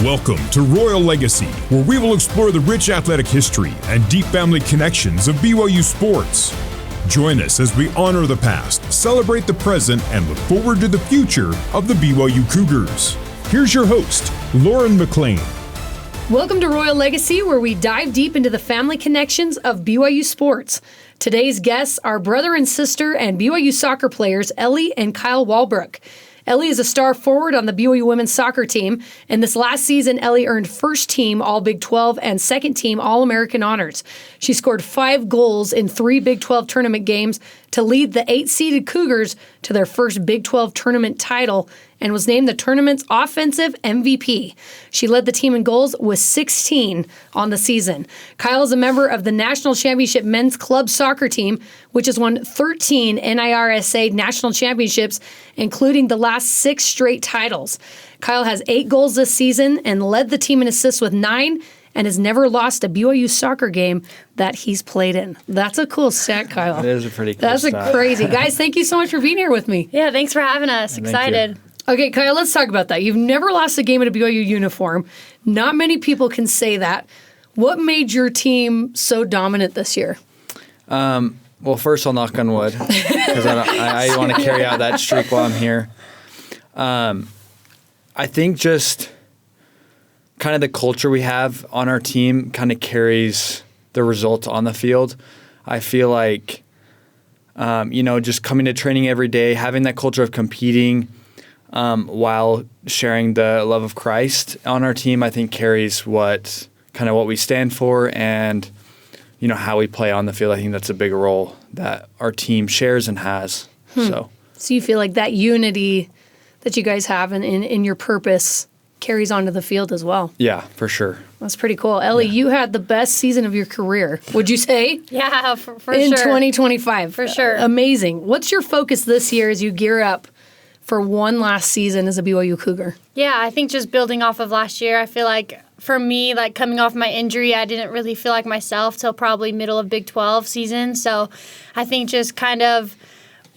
Welcome to Royal Legacy, where we will explore the rich athletic history and deep family connections of BYU sports. Join us as we honor the past, celebrate the present, and look forward to the future of the BYU Cougars. Here's your host, Lauren McClain. Welcome to Royal Legacy, where we dive deep into the family connections of BYU sports. Today's guests are brother and sister and BYU soccer players Ellie and Kyle Walbruch. Ellie is a star forward on the BYU women's soccer team, and this last season, Ellie earned first team All-Big 12 and second team All-American honors. She scored 5 goals in 3 Big 12 tournament games to lead the 8-seeded Cougars to their first Big 12 tournament title and was named the tournament's offensive MVP. She led the team in goals with 16 on the season. Kyle is a member of the National Championship men's club soccer team, which has won 13 NIRSA National Championships, including the last 6 straight titles. Kyle has 8 goals this season and led the team in assists with 9 and has never lost a BYU soccer game that he's played in. That's a cool stat, Kyle. That is a pretty cool stat. That's crazy. Guys, thank you so much for being here with me. Yeah, thanks for having us. Excited. Okay, Kyle, let's talk about that. You've never lost a game in a BYU uniform. Not many people can say that. What made your team so dominant this year? Well, first I'll knock on wood because I want to carry out that streak while I'm here. I think just kind of the culture we have on our team kind of carries the results on the field. I feel like, just coming to training every day, having that culture of competing while sharing the love of Christ on our team, I think carries what we stand for and, how we play on the field. I think that's a big role that our team shares and has. So you feel like that unity that you guys have in your purpose carries onto the field as well. Yeah, for sure. That's pretty cool. Ellie, you had the best season of your career, would you say? Yeah, for sure. In 2025. For sure. Amazing. What's your focus this year as you gear up for one last season as a BYU Cougar? Yeah, I think just building off of last year, I feel like for me, like coming off my injury, I didn't really feel like myself till probably middle of Big 12 season. So I think just kind of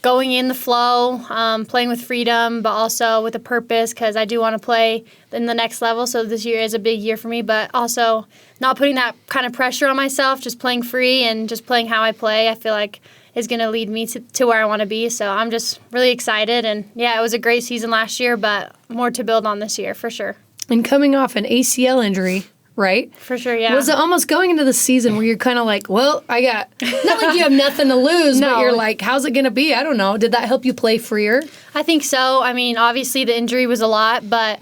going in the flow, playing with freedom, but also with a purpose because I do want to play in the next level. So this year is a big year for me, but also not putting that kind of pressure on myself, just playing free and just playing how I play, I feel like is going to lead me to where I want to be. So I'm just really excited. And yeah, it was a great season last year, but more to build on this year for sure. And coming off an ACL injury, right? For sure, yeah. Was it almost going into the season where you're kind of like, well, not like you have nothing to lose, No. but you're like, how's it going to be? I don't know. Did that help you play freer? I think so. I mean, obviously the injury was a lot, but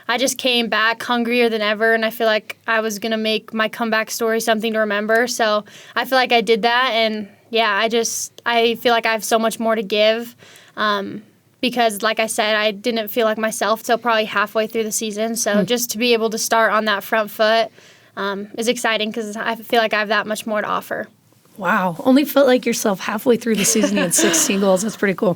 I just came back hungrier than ever, and I feel like I was going to make my comeback story something to remember. So I feel like I did that, and yeah, I feel like I have so much more to give because, like I said, I didn't feel like myself till probably halfway through the season. So just to be able to start on that front foot is exciting because I feel like I have that much more to offer. Wow. Only felt like yourself halfway through the season. You had 16 goals. That's pretty cool.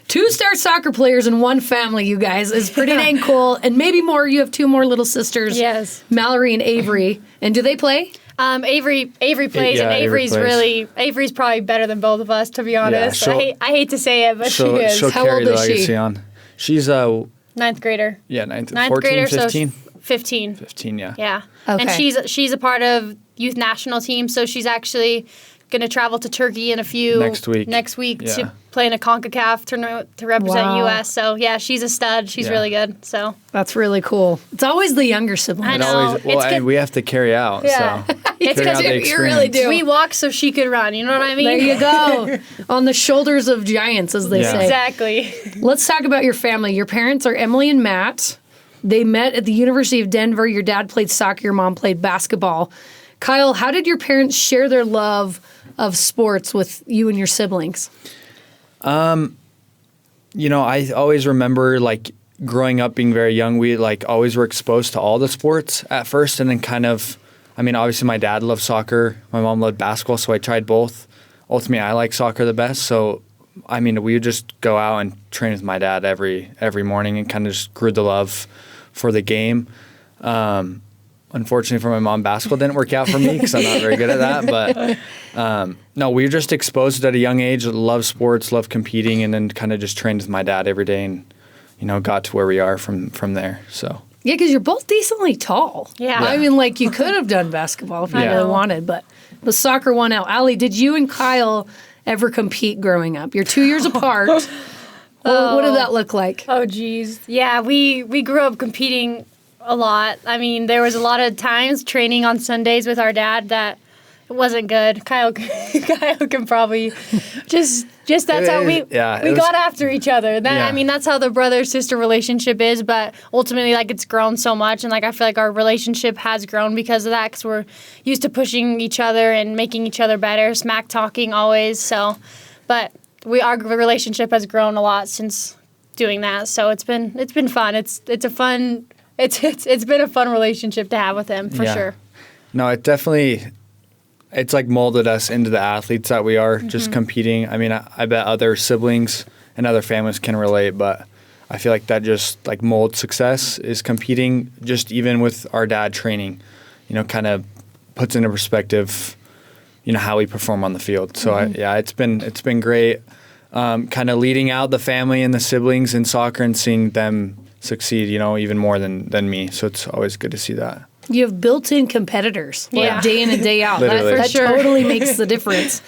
2-star soccer players in one family, you guys, is pretty dang cool. And maybe more. You have 2 more little sisters. Yes. Mallory and Avery. And do they play? Avery plays, and Avery's probably better than both of us, to be honest. I hate to say it, but she is. She'll How carry old is the legacy on. She's ninth grader. Yeah, ninth 14, grader, 15? So 15. 15, yeah. Yeah. Okay. And she's a part of youth national team, so she's actually going to travel to Turkey in next week yeah. to play in a CONCACAF tournament to represent Wow. U.S. So, yeah, she's a stud. She's really good. So That's really cool. It's always the younger siblings. I know. And we have to carry out. Yeah. So It's carry out the you really experience. do. we walked so she could run. You know what I mean? There you go. On the shoulders of giants, as they Yeah. say. Exactly. Let's talk about your family. Your parents are Emily and Matt. They met at the University of Denver. Your dad played soccer. Your mom played basketball. Kyle, how did your parents share their love of sports with you and your siblings? I always remember growing up being very young, we always were exposed to all the sports at first, and then obviously my dad loved soccer, my mom loved basketball, so I tried both. Ultimately, I like soccer the best, so we would just go out and train with my dad every morning and kind of just grew the love for the game. Unfortunately for my mom, basketball didn't work out for me because I'm not very good at that. But no, we were just exposed at a young age, love sports, love competing, and then kind of just trained with my dad every day and, got to where we are from there. So Yeah, because you're both decently tall. Yeah. I mean, like, you could have done basketball if you really wanted, but the soccer won out. Allie, did you and Kyle ever compete growing up? You're 2 years apart. What did that look like? Oh, geez. Yeah, we grew up competing a lot. I mean, there was a lot of times training on Sundays with our dad that it wasn't good. Kyle can probably just that's how we got after each other. I mean, that's how the brother-sister relationship is, but ultimately, like, it's grown so much, and, like, I feel like our relationship has grown because of that, because we're used to pushing each other and making each other better, smack talking always, so, but our relationship has grown a lot since doing that, so it's been fun. It's been a fun relationship to have with him, for sure. No, it's like molded us into the athletes that we are, just competing. I mean, I bet other siblings and other families can relate, but I feel like that just like molds success is competing, just even with our dad training, kind of puts into perspective, how we perform on the field. So it's been great, kind of leading out the family and the siblings in soccer and seeing them succeed, even more than me. So it's always good to see that. You have built-in competitors, like day in and day out. That sure. totally makes the difference.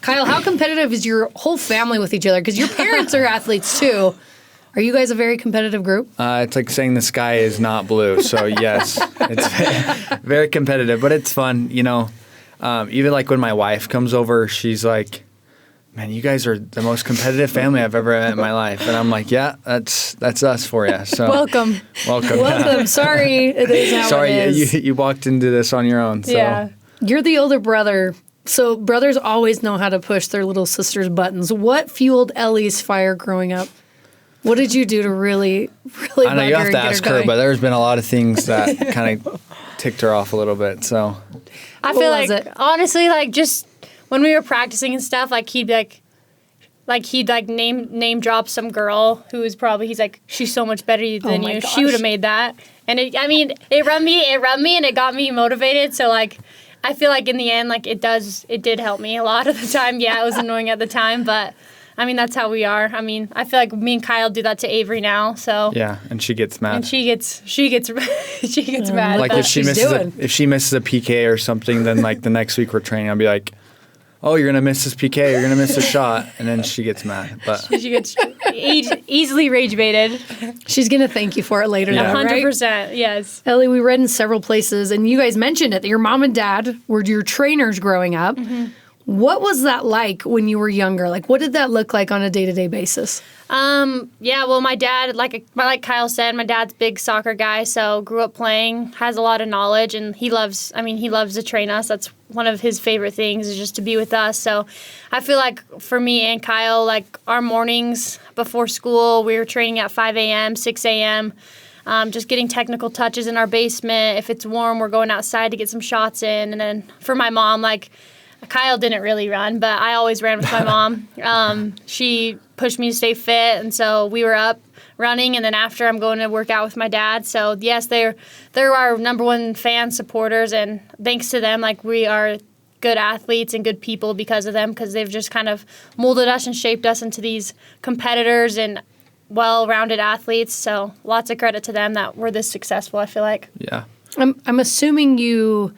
Kyle, how competitive is your whole family with each other? Because your parents are athletes too. Are you guys a very competitive group? It's like saying the sky is not blue. So yes, it's very competitive, but it's fun. Even like when my wife comes over, she's like, "Man, you guys are the most competitive family I've ever met in my life." And I'm like, "Yeah, that's us for you." So welcome. Sorry, it is how Sorry, it is. you walked into this on your own. So. Yeah. You're the older brother, so brothers always know how to push their little sister's buttons. What fueled Ellie's fire growing up? What did you do to really I know you have to ask her, but there's been a lot of things that kind of ticked her off a little bit. So I feel like honestly, like just when we were practicing and stuff, like he'd name drop some girl who was he's like, she's so much better than you. Gosh. She would have made that, and it run me, and it got me motivated. So like, I feel like in the end, like it did help me a lot of the time. Yeah, it was annoying at the time, but I mean that's how we are. I mean, I feel like me and Kyle do that to Avery now. So yeah, and she gets mad. And she gets mad. Like if she misses a PK or something, then like the next week we're training, I'll be like, "Oh, you're gonna miss this PK. You're gonna miss a shot," and then she gets mad. But she gets easily rage baited. She's gonna thank you for it later. 100%. Yes. Ellie, we read in several places, and you guys mentioned it, that your mom and dad were your trainers growing up. Mm-hmm. What was that like when you were younger? Like, what did that look like on a day-to-day basis? Yeah, well, my dad, like Kyle said, my dad's a big soccer guy, so grew up playing, has a lot of knowledge, and he loves to train us. That's one of his favorite things, is just to be with us. So I feel like for me and Kyle, like our mornings before school, we were training at 5 a.m., 6 a.m., just getting technical touches in our basement. If it's warm, we're going outside to get some shots in. And then for my mom, like, Kyle didn't really run, but I always ran with my mom. She pushed me to stay fit, and so we were up running, and then after I'm going to work out with my dad. So yes, they're our number one fan supporters, and thanks to them, like we are good athletes and good people because of them, because they've just kind of molded us and shaped us into these competitors and well-rounded athletes. So lots of credit to them that we're this successful, I feel like. Yeah. I'm assuming you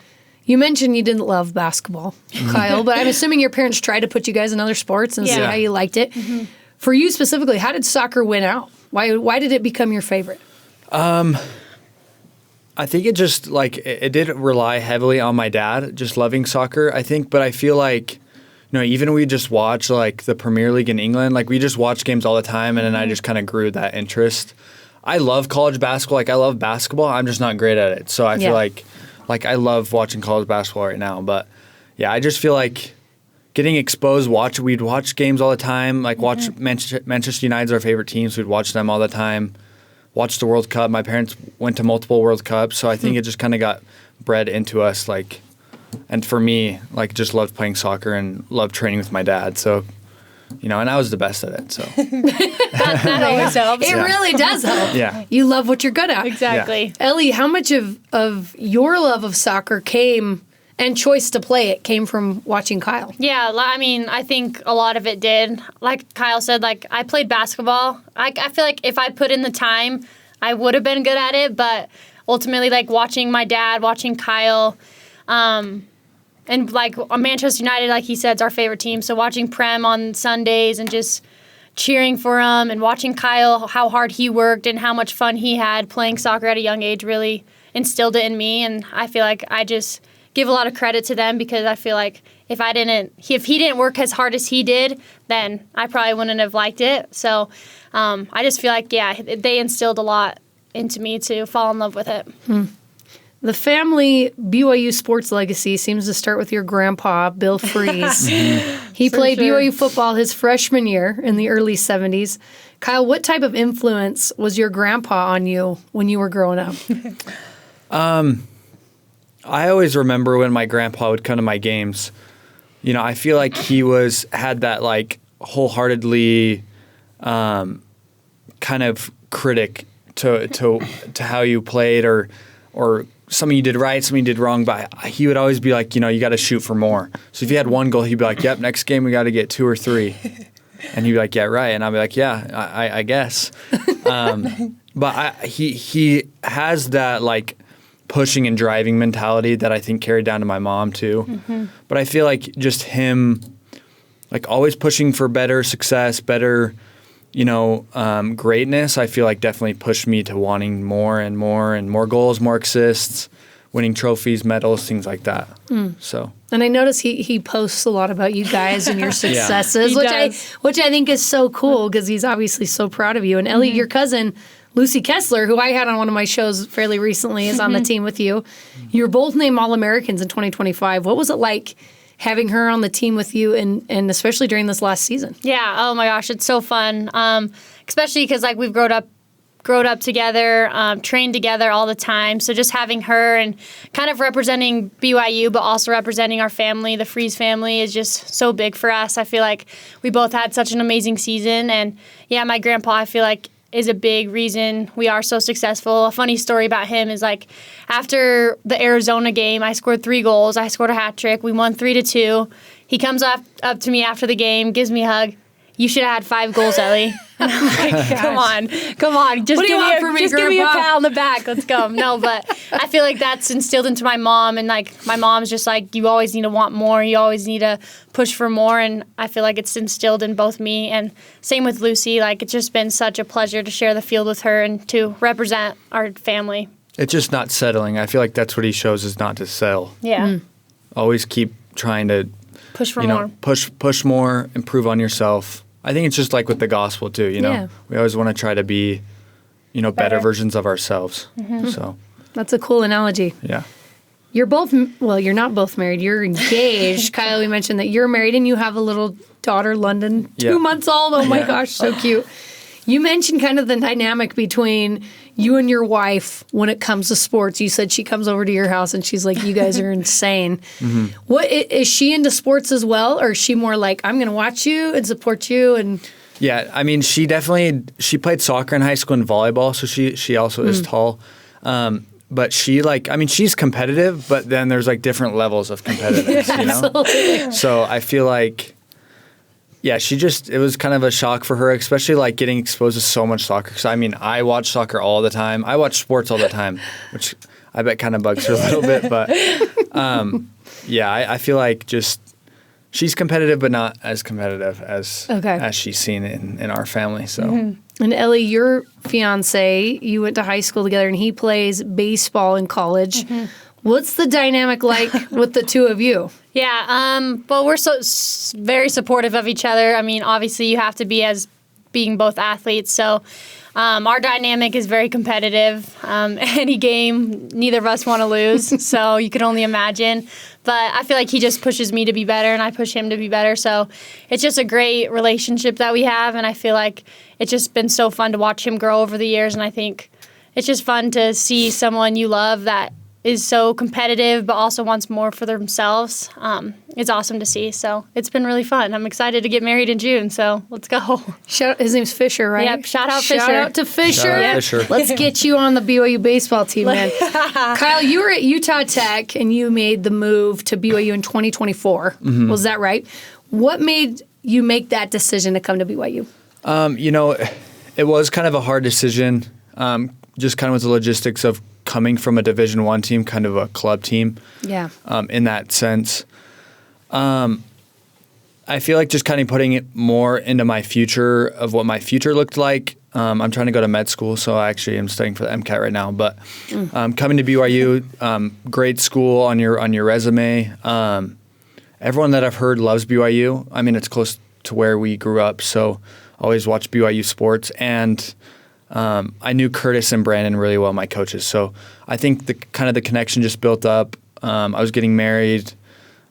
mentioned you didn't love basketball, Kyle, but I'm assuming your parents tried to put you guys in other sports and see how you liked it. Mm-hmm. For you specifically, how did soccer win out? Why did it become your favorite? I think it just, like, it did rely heavily on my dad just loving soccer, I think. But I feel like, even we just watch, like, the Premier League in England, like, we just watch games all the time, and then I just kind of grew that interest. I love college basketball. Like, I love basketball. I'm just not great at it. So I feel like I love watching college basketball right now. But, yeah, I just feel like getting exposed, we'd watch games all the time. Like, watch Manchester United's our favorite team, so we'd watch them all the time. Watch the World Cup. My parents went to multiple World Cups, so I think it just kind of got bred into us. Like, and for me, like, just loved playing soccer and loved training with my dad. So, and I was the best at it. So that always helps. It really does help. Yeah, you love what you're good at. Exactly. Yeah. Ellie, how much of your love of soccer and choice to play it came from watching Kyle? Yeah, I mean, I think a lot of it did. Like Kyle said, like, I played basketball. I feel like if I put in the time, I would have been good at it, but ultimately, like, watching my dad, watching Kyle, and, like, Manchester United, like he said, is our favorite team. So watching Prem on Sundays and just cheering for him and watching Kyle, how hard he worked and how much fun he had playing soccer at a young age really instilled it in me. And I feel like I just give a lot of credit to them, because I feel like if he didn't work as hard as he did, then I probably wouldn't have liked it. So I just feel like, yeah, they instilled a lot into me to fall in love with it. The family BYU sports legacy seems to start with your grandpa, Bill Freeze. He played BYU football his freshman year in the early 70s. Kyle, what type of influence was your grandpa on you when you were growing up? I always remember when my grandpa would come to my games. You know, I feel like he had that, like, wholeheartedly kind of critic to how you played or something you did right, something you did wrong, but he would always be like, you know, you got to shoot for more. So if you had one goal, he'd be like, yep, next game we got to get 2 or 3. And he'd be like, yeah, right. And I'd be like, yeah, I guess. But he has that, like, pushing and driving mentality that I think carried down to my mom too. Mm-hmm. But I feel like just him, like, always pushing for better success, better, you know, greatness, I feel like definitely pushed me to wanting more and more goals, more assists, winning trophies, medals, things like that. So. And I notice he posts a lot about you guys and your successes, which I think is so cool, because he's obviously so proud of you. And Ellie, your cousin, Lucy Kessler, who I had on one of my shows fairly recently, is on the team with you. You were both named All-Americans in 2025. What was it like having her on the team with you, and especially during this last season? Yeah, oh my gosh, it's so fun. Especially because, like, we've grown up together, trained together all the time. So just having her and kind of representing BYU, but also representing our family, the Freeze family, is just so big for us. I feel like we both had such an amazing season. And yeah, my grandpa, I feel like, is a big reason we are so successful. A funny story about him is, like, after the Arizona game, I scored 3 goals. I scored a hat trick. We won 3-2. He comes up to me after the game, gives me a hug. You should have had 5 goals, Ellie. And I'm like, come on. Just give me a pat on the back. Let's go. No, but I feel like that's instilled into my mom. And, like, my mom's just like, you always need to want more. You always need to push for more. And I feel like it's instilled in both me. And same with Lucy. Like, it's just been such a pleasure to share the field with her and to represent our family. It's just not settling. I feel like that's what he shows, is not to settle. Yeah. Always keep trying to push for more. Push more, improve on yourself. I think it's just like with the gospel too, you know. Yeah. We always want to try to be, you know, better versions of ourselves. Mm-hmm. So that's a cool analogy. Yeah. You're not both married. You're engaged. Kyle, we mentioned that you're married and you have a little daughter, London, 2 months old. Oh my gosh, so cute. You mentioned kind of the dynamic between you and your wife when it comes to sports. You said she comes over to your house and she's like, you guys are insane. Mm-hmm. What is she into sports as well, or is she more like, I'm going to watch you and support you? And yeah, I mean, she played soccer in high school and volleyball, so she also is tall. But she's competitive, but then there's, like, different levels of competitiveness, you know? Absolutely. So I feel like, yeah, it was kind of a shock for her, especially, like, getting exposed to so much soccer. Because, I mean, I watch soccer all the time. I watch sports all the time, which I bet kind of bugs her a little bit. But, yeah, I feel like just she's competitive, but not as competitive as she's seen in our family. So. Mm-hmm. And Ellie, your fiance, you went to high school together, and he plays baseball in college. Mm-hmm. What's the dynamic like with the two of you? Yeah, well, we're very supportive of each other. I mean, obviously, you have to be as being both athletes. So our dynamic is very competitive. Any game, neither of us want to lose. So you can only imagine. But I feel like he just pushes me to be better, and I push him to be better. So it's just a great relationship that we have. And I feel like it's just been so fun to watch him grow over the years. And I think it's just fun to see someone you love that is so competitive but also wants more for themselves. It's awesome to see. So it's been really fun. I'm excited to get married in June, so let's go. His name's Fisher, right? Yep, shout out Fisher. Shout out to Fisher. Shout out Fisher. Let's get you on the BYU baseball team, man. Kyle, you were at Utah Tech and you made the move to BYU in 2024. Mm-hmm. Was that right? What made you make that decision to come to BYU? You know, it was kind of a hard decision. just kind of with the logistics of coming from a Division I team, kind of a club team. Yeah. In that sense. I feel like just kind of putting it more into my future of what my future looked like. I'm trying to go to med school, so I actually am studying for the MCAT right now. But coming to BYU, great school on your resume. Everyone that I've heard loves BYU. I mean, it's close to where we grew up, so always watch BYU sports. And I knew Curtis and Brandon really well, my coaches. So I think the connection just built up. I was getting married.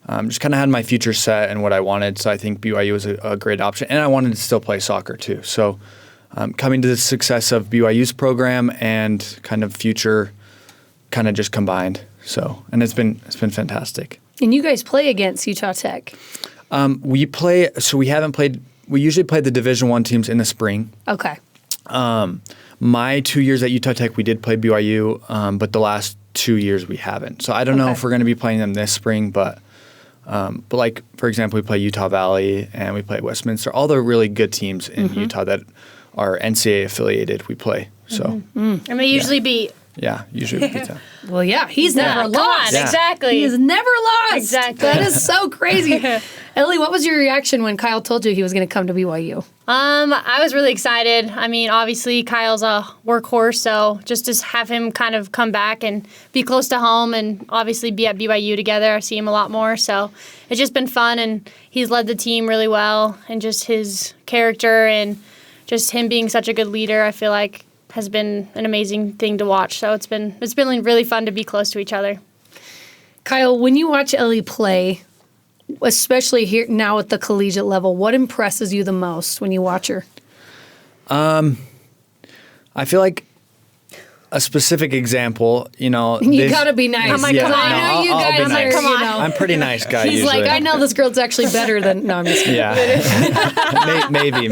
Just kind of had my future set and what I wanted. So I think BYU was a great option. And I wanted to still play soccer too. So coming to the success of BYU's program and kind of future kind of just combined. So, and it's been fantastic. And you guys play against Utah Tech. We usually play the Division I teams in the spring. Okay. My 2 years at Utah Tech, we did play BYU, but the last 2 years we haven't. So I don't know if we're going to be playing them this spring, but like, for example, we play Utah Valley and we play Westminster. All the really good teams in Utah that are NCAA affiliated, we play. So, And they usually beat. Yeah, usually we beat them. Well, yeah, he's never lost. Yeah. Exactly. He has never lost. Exactly. That is so crazy. Ellie, what was your reaction when Kyle told you he was going to come to BYU? I was really excited. I mean, obviously Kyle's a workhorse, so just to have him kind of come back and be close to home and obviously be at BYU together, I see him a lot more. So it's just been fun, and he's led the team really well, and just his character and just him being such a good leader, I feel like has been an amazing thing to watch. So it's been really fun to be close to each other. Kyle, when you watch Ellie play, especially here now at the collegiate level, what impresses you the most when you watch her? I feel like a specific example, You gotta be nice. I'm like, come on. I know you I'll guys be nice. are, I'm a pretty nice guy He's usually. like, I know this girl's actually better than. No, I'm just kidding. Yeah. maybe.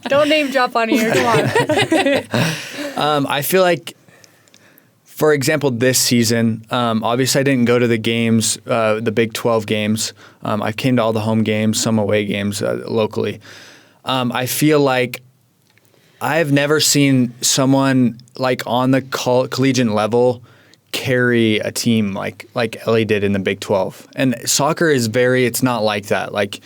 Don't name drop on here. Come on. I feel like, for example, this season, obviously I didn't go to the games, the Big 12 games. I came to all the home games, some away games locally. I feel like I've never seen someone like on the collegiate level carry a team like Ellie did in the Big 12. And soccer is it's not like that. Like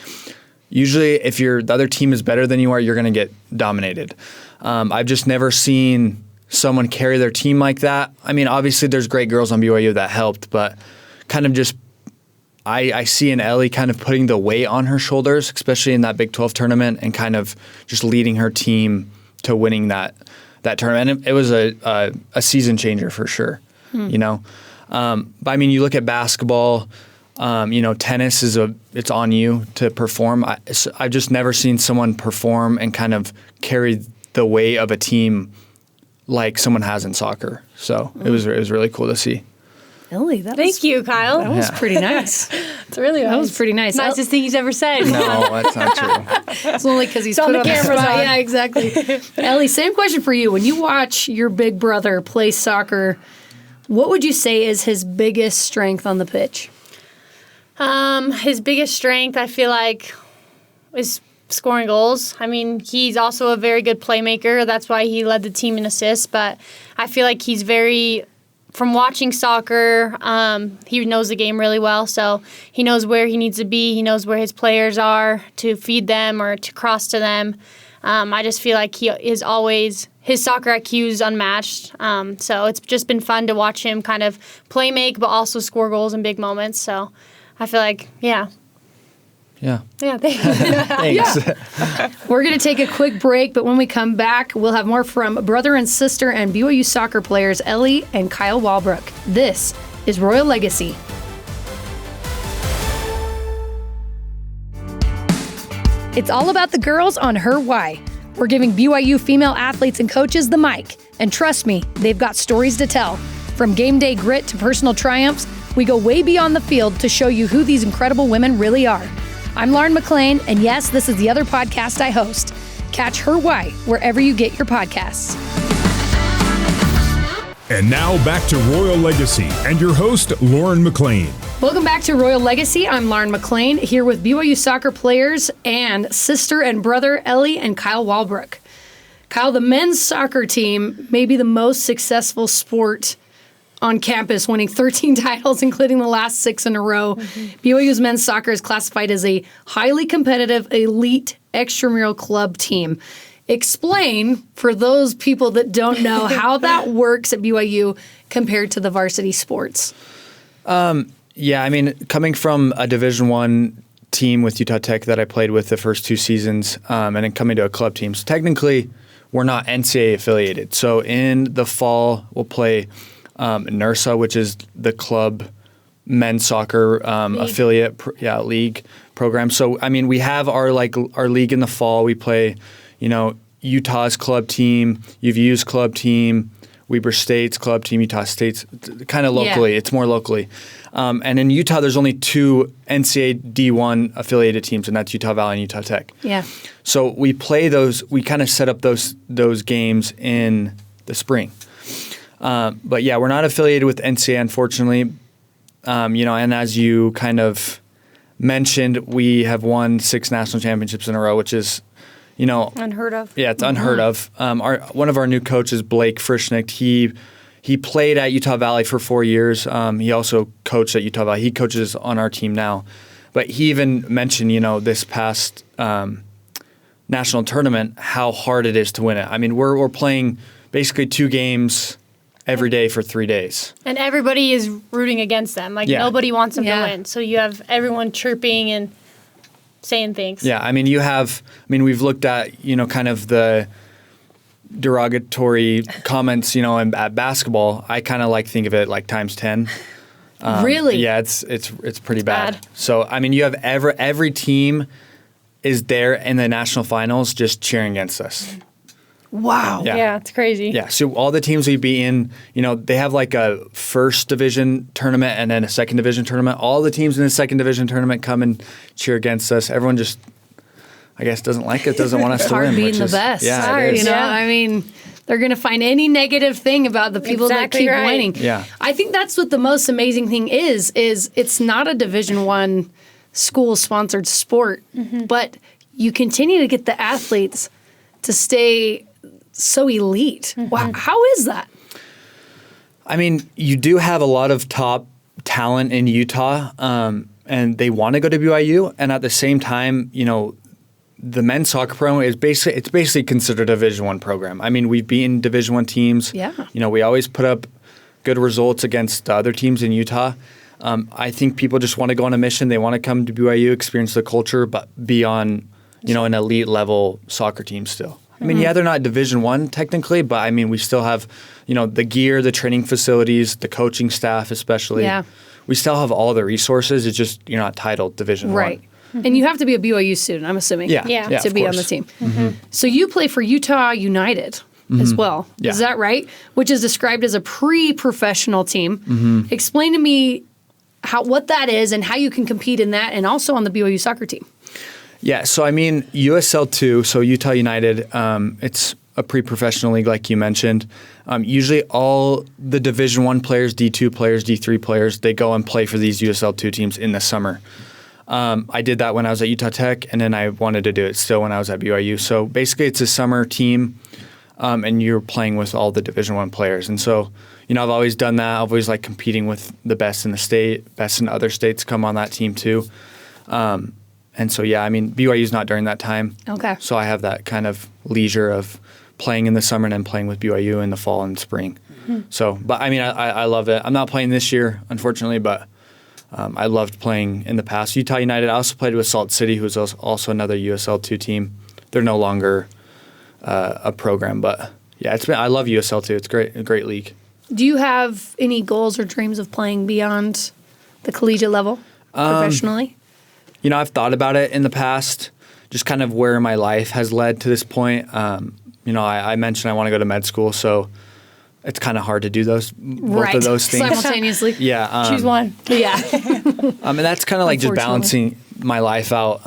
usually if the other team is better than you are, you're going to get dominated. I've just never seen someone carry their team like that. I mean, obviously there's great girls on BYU that helped, but kind of just I see an Ellie kind of putting the weight on her shoulders, especially in that Big 12 tournament, and kind of just leading her team to winning that tournament. It was a season changer for sure, But I mean, you look at basketball, tennis it's on you to perform. I've just never seen someone perform and kind of carry the weight of a team like someone has in soccer. So it was really cool to see. Ellie, Thank you, Kyle. That was pretty nice. It's really nice. That was pretty nice. Nicest thing he's ever said. No, that's not true. It's only because he's It's on put the up cameras spot. on. Yeah, exactly. Ellie, same question for you. When you watch your big brother play soccer, what would you say is his biggest strength on the pitch? His biggest strength, I feel like, is scoring goals. I mean, he's also a very good playmaker. That's why he led the team in assists. But I feel like he's from watching soccer, he knows the game really well. So he knows where he needs to be. He knows where his players are to feed them or to cross to them. I just feel like his soccer IQ is unmatched. So it's just been fun to watch him kind of play make, but also score goals in big moments. So I feel like, yeah. Yeah. Yeah, thanks. Thanks. We're going to take a quick break, but when we come back, we'll have more from brother and sister and BYU soccer players Ellie and Kyle Walbruch. This is Royal Legacy. It's all about the girls on Her Why. We're giving BYU female athletes and coaches the mic. And trust me, they've got stories to tell. From game day grit to personal triumphs, we go way beyond the field to show you who these incredible women really are. I'm Lauren McClain, and yes, this is the other podcast I host. Catch Her Why wherever you get your podcasts. And now back to Royal Legacy and your host, Lauren McClain. Welcome back to Royal Legacy. I'm Lauren McClain, here with BYU soccer players and sister and brother Ellie and Kyle Walbruch. Kyle, the men's soccer team may be the most successful sport on campus, winning 13 titles, including the last 6 in a row. BYU's men's soccer is classified as a highly competitive, elite extramural club team. Explain, for those people that don't know, how that works at BYU compared to the varsity sports. Yeah, I mean, coming from a Division I team with Utah Tech that I played with the first 2 seasons, and then coming to a club team. So technically, we're not NCAA affiliated. So in the fall, we'll play NIRSA, which is the club men's soccer affiliate league program. So I mean, we have our league in the fall. We play, Utah's club team, UVU's club team, Weber State's club team, Utah State's, kind of locally. Yeah. It's more locally. And in Utah, there's only 2 NCAA D1 affiliated teams, and that's Utah Valley and Utah Tech. Yeah. So we play those. We kind of set up those games in the spring. But yeah, we're not affiliated with NCAA, unfortunately. And as you kind of mentioned, we have won 6 national championships in a row, which is, unheard of. Yeah, it's unheard of. One of our new coaches, Blake Frischnick, he played at Utah Valley for 4 years. He also coached at Utah Valley. He coaches on our team now. But he even mentioned, this past national tournament, how hard it is to win it. I mean, we're playing basically 2 games every day for 3 days. And everybody is rooting against them. Nobody wants them to win. So you have everyone chirping and saying things. Yeah, I mean, we've looked at, kind of the derogatory comments, at basketball. I kind of think of it like times 10. Really? Yeah, it's pretty bad. So, I mean, you have every team is there in the national finals just cheering against us. Wow. Yeah, it's crazy. Yeah, so all the teams we beat in, they have a first division tournament and then a second division tournament. All the teams in the second division tournament come and cheer against us. Everyone just, I guess, doesn't like it, doesn't want us to win. It's hard being the best. Yeah, it is. I mean, they're going to find any negative thing about the people that keep winning. Yeah. I think that's what the most amazing thing is it's not a Division I school-sponsored sport, but you continue to get the athletes to stay so elite. Wow, how is that? I mean, you do have a lot of top talent in Utah, and they want to go to BYU. And at the same time, the men's soccer program is basically considered a Division I program. I mean, we've beaten Division I teams. Yeah. We always put up good results against other teams in Utah. I think people just want to go on a mission. They want to come to BYU, experience the culture, but be on, an elite level soccer team still. I mean, they're not Division I technically, but I mean, we still have, the gear, the training facilities, the coaching staff especially. Yeah. We still have all the resources. It's just you're not titled Division I. Right. And you have to be a BYU student, I'm assuming. Yeah. To be on the team. So you play for Utah United as well. Yeah. Is that right? Which is described as a pre-professional team. Explain to me what that is and how you can compete in that and also on the BYU soccer team. Yeah, so I mean, USL2, so Utah United, it's a pre-professional league like you mentioned. Usually all the Division I players, D2 players, D3 players, they go and play for these USL2 teams in the summer. I did that when I was at Utah Tech, and then I wanted to do it still when I was at BYU. So basically it's a summer team, and you're playing with all the Division I players. And so, I've always done that. I've always competing with the best in the state, best in other states come on that team too. And so, yeah, I mean, BYU's not during that time. Okay. So I have that kind of leisure of playing in the summer and then playing with BYU in the fall and spring. So, but I mean, I love it. I'm not playing this year, unfortunately, but I loved playing in the past. Utah United, I also played with Salt City, who's also another USL2 team. They're no longer a program, but yeah, I love USL2. It's a great league. Do you have any goals or dreams of playing beyond the collegiate level professionally? I've thought about it in the past, just kind of where my life has led to this point. I mentioned I want to go to med school, so it's kind of hard to do both of those things simultaneously. Yeah, choose one. Yeah, and that's kind of just balancing my life out.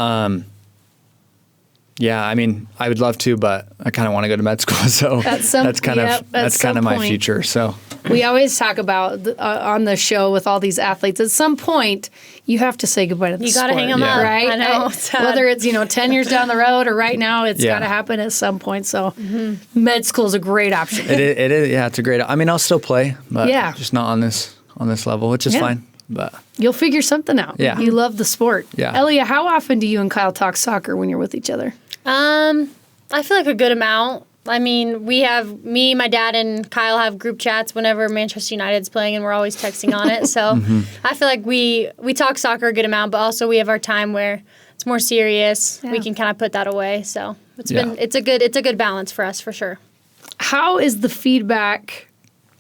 Yeah, I mean, I would love to, but I kind of want to go to med school, so that's kind of my future. So we always talk about on the show with all these athletes. At some point, you have to say goodbye to the sport. You got to hang them up, right? I know. Whether it's 10 years down the road or right now, it's got to happen at some point. So med school is a great option. It is. Yeah, it's a great. I mean, I'll still play, but just not on this level, which is fine. But you'll figure something out. Yeah, you love the sport. Yeah, Ellie, how often do you and Kyle talk soccer when you're with each other? I feel like a good amount. I mean, me, my dad, and Kyle have group chats whenever Manchester United's playing, and we're always texting on it. So I feel like we talk soccer a good amount, but also we have our time where it's more serious. Yeah. We can kind of put that away. So it's a good balance for us for sure. How is the feedback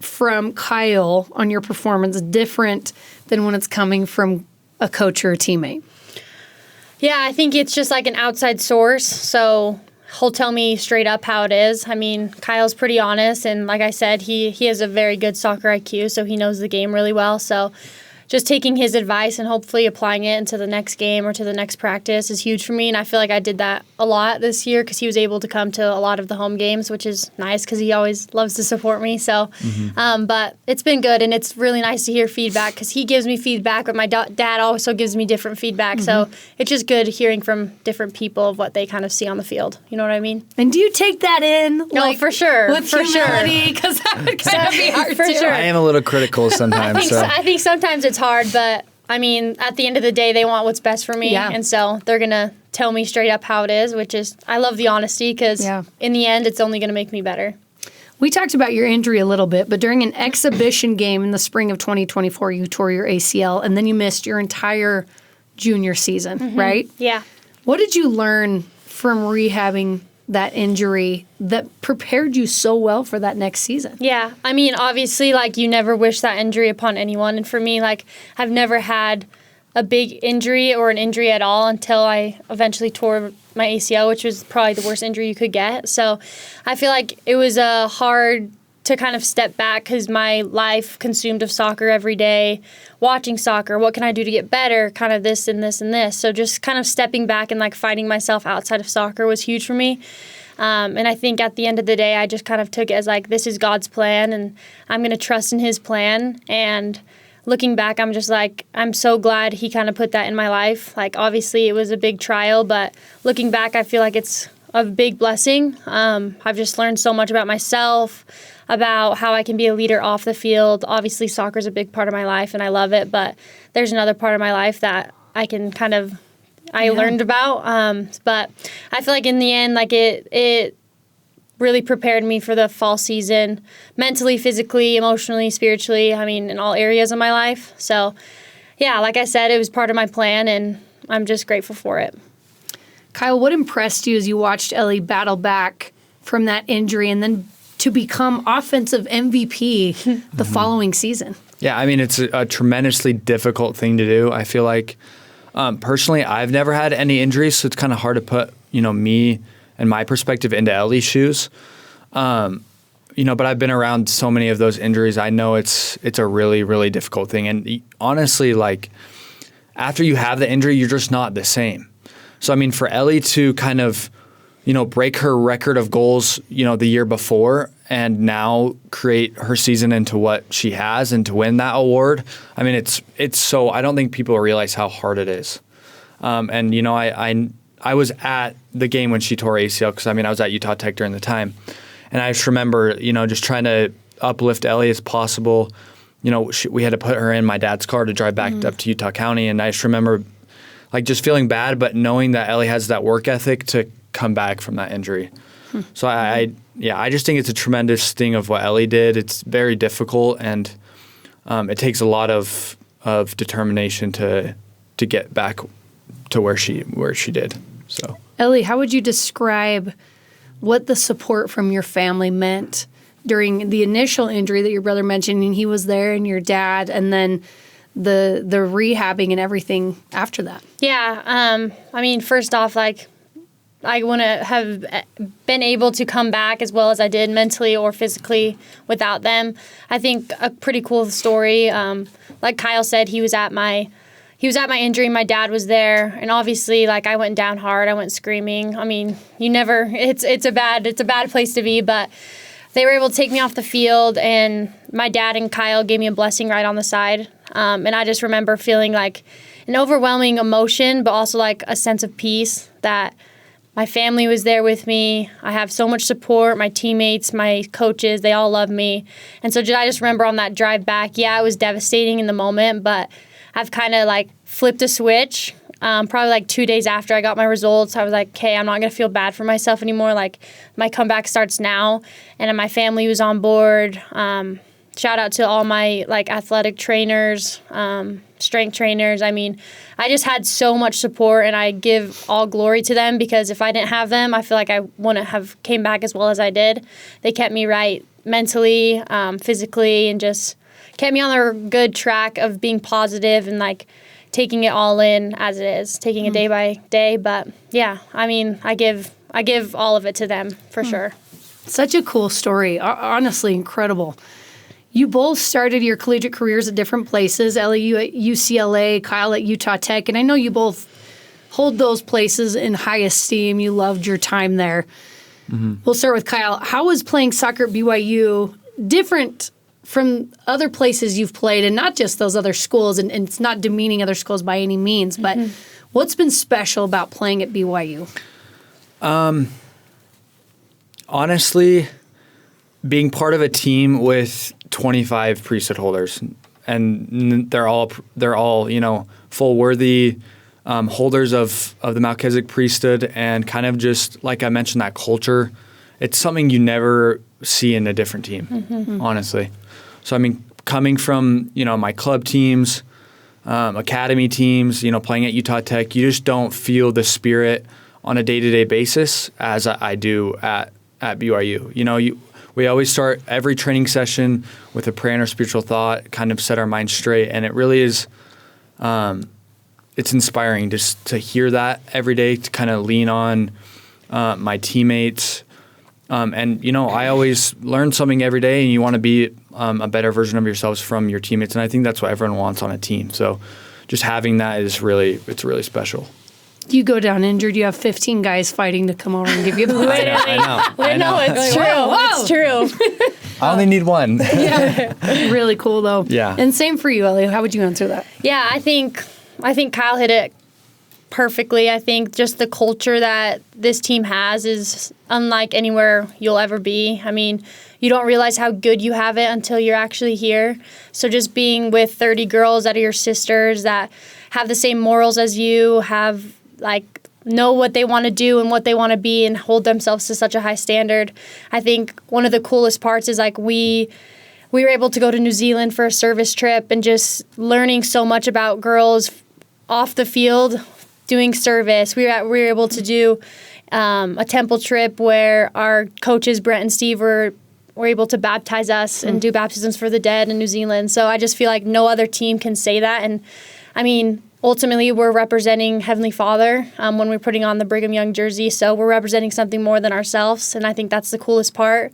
from Kyle on your performance different than when it's coming from a coach or a teammate? Yeah, I think it's just like an outside source. So he'll tell me straight up how it is. I mean, Kyle's pretty honest, and like I said, he has a very good soccer IQ, so he knows the game really well. So just taking his advice and hopefully applying it into the next game or to the next practice is huge for me, and I feel like I did that a lot this year because he was able to come to a lot of the home games, which is nice because he always loves to support me. So, but it's been good, and it's really nice to hear feedback because he gives me feedback, but my dad also gives me different feedback. So it's just good hearing from different people of what they kind of see on the field. You know what I mean? And do you take that in? No, for sure. With humility, because that would kind of be hard for too. Sure. I am a little critical sometimes. I think sometimes it's hard, but I mean, at the end of the day, they want what's best for me, and so they're going to tell me straight up how it is, which is, I love the honesty because in the end, it's only going to make me better. We talked about your injury a little bit, but during an exhibition game in the spring of 2024, you tore your ACL, and then you missed your entire junior season, right? Yeah. What did you learn from rehabbing that injury that prepared you so well for that next season? Yeah. I mean, obviously, like, you never wish that injury upon anyone. And for me, like, I've never had a big injury or an injury at all until I eventually tore my ACL, which was probably the worst injury you could get. So I feel like it was hard to kind of step back because my life consumed of soccer every day, watching soccer. What can I do to get better? Kind of this and this and this. So just kind of stepping back and like finding myself outside of soccer was huge for me. And I think at the end of the day, I just kind of took it as like, this is God's plan and I'm going to trust in his plan. And looking back, I'm just like, I'm so glad he kind of put that in my life. Like, obviously it was a big trial, but looking back, I feel like it's a big blessing. I've just learned so much about myself, about how I can be a leader off the field. Obviously, soccer is a big part of my life, and I love it, but there's another part of my life that I can kind of, I learned about. But I feel like in the end, like it really prepared me for the fall season, mentally, physically, emotionally, spiritually, I mean, in all areas of my life. So, yeah, like I said, it was part of my plan, and I'm just grateful for it. Kyle, what impressed you as you watched Ellie battle back from that injury and then to become offensive MVP the following season? Yeah, I mean, it's a tremendously difficult thing to do. I feel like, personally, I've never had any injuries, so it's kind of hard to put, me and my perspective into Ellie's shoes. But I've been around so many of those injuries. I know it's a really, really difficult thing. And honestly, like, after you have the injury, you're just not the same. So, I mean, for Ellie to kind of, break her record of goals, the year before and now create her season into what she has and to win that award, I mean, it's so, I don't think people realize how hard it is. I was at the game when she tore ACL because, I was at Utah Tech during the time. And I just remember, just trying to uplift Ellie as possible. We had to put her in my dad's car to drive back up to Utah County. And I just remember like just feeling bad, but knowing that Ellie has that work ethic to come back from that injury. So I just think it's a tremendous thing of what Ellie did. It's very difficult, and it takes a lot of determination to get back to where she did. So, Ellie, how would you describe what the support from your family meant during the initial injury that your brother mentioned, and he was there, and your dad, and then the rehabbing and everything after that? Yeah, first off, like, I wouldn't have been able to come back as well as I did mentally or physically without them. I think a pretty cool story. Like Kyle said, he was at my he was at my injury. My dad was there, and obviously, like, I went down hard. I went screaming. I mean, it's a bad place to be, but they were able to take me off the field, and my dad and Kyle gave me a blessing right on the side. And I just remember feeling like an overwhelming emotion, but also like a sense of peace that my family was there with me. I have so much support. My teammates, my coaches, they all love me. And so I just remember on that drive back, it was devastating in the moment, but I've kind of like flipped a switch. Probably like 2 days after I got my results, I was like, okay, I'm not going to feel bad for myself anymore. Like, my comeback starts now. And my family was on board. Shout out to all my like athletic trainers, strength trainers. I mean, I just had so much support, and I give all glory to them, because if I didn't have them, I feel like I wouldn't have came back as well as I did. They kept me right mentally, physically, and just kept me on a good track of being positive and like taking it all in as it is, taking it day by day. But yeah, I mean, I give all of it to them for sure. Such a cool story. Honestly, incredible. You both started your collegiate careers at different places, Ellie, you at UCLA, Kyle at Utah Tech, and I know you both hold those places in high esteem. You loved your time there. Mm-hmm. We'll start with Kyle. How was playing soccer at BYU different from other places you've played, and not just those other schools, and it's not demeaning other schools by any means, but what's been special about playing at BYU? Honestly, being part of a team with 25 priesthood holders, and they're all full worthy holders of the Melchizedek priesthood, and kind of just like I mentioned, that culture. It's something you never see in a different team, honestly. So I mean, coming from my club teams, academy teams, playing at Utah Tech, you just don't feel the spirit on a day-to-day basis as I do at BYU. We always start every training session with a prayer and a spiritual thought, kind of set our minds straight. And it really is, it's inspiring just to hear that every day, to kind of lean on my teammates. And I always learn something every day, and you want to be a better version of yourselves from your teammates. And I think that's what everyone wants on a team. So just having that it's really special. You go down injured, you have 15 guys fighting to come over and give you the I know. It's true. It's true. I only need one. Yeah. Really cool, though. Yeah. And same for you, Ellie. How would you answer that? Yeah, I think Kyle hit it perfectly. I think just the culture that this team has is unlike anywhere you'll ever be. I mean, you don't realize how good you have it until you're actually here. So just being with 30 girls that are your sisters that have the same morals as you, have know what they want to do and what they want to be, and hold themselves to such a high standard. I think one of the coolest parts is we were able to go to New Zealand for a service trip, and just learning so much about girls off the field doing service. We were able to do a temple trip where our coaches Brent and Steve were able to baptize us and do baptisms for the dead in New Zealand. So I just feel like no other team can say that. And I mean, ultimately, we're representing Heavenly Father when we're putting on the Brigham Young jersey. So we're representing something more than ourselves, and I think that's the coolest part.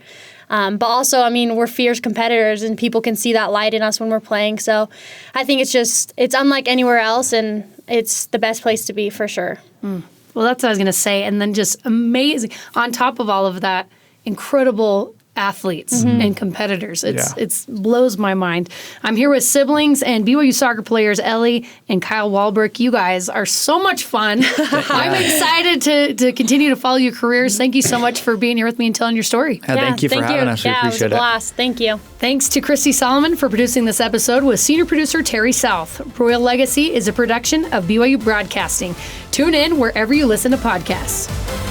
But also, I mean, we're fierce competitors, and people can see that light in us when we're playing. So I think it's unlike anywhere else, and it's the best place to be for sure. Well, that's what I was going to say. And then just amazing. On top of all of that, incredible athletes and competitors. It blows my mind. I'm here with siblings and BYU soccer players Ellie and Kyle Walbruch. You guys are so much fun. I'm excited to continue to follow your careers. Thank you so much for being here with me and telling your story. Thank you for having us. We appreciate it. It was a blast. Thank you. Thanks to Christy Solomon for producing this episode with senior producer Terry South. Royal Legacy is a production of BYU Broadcasting. Tune in wherever you listen to podcasts.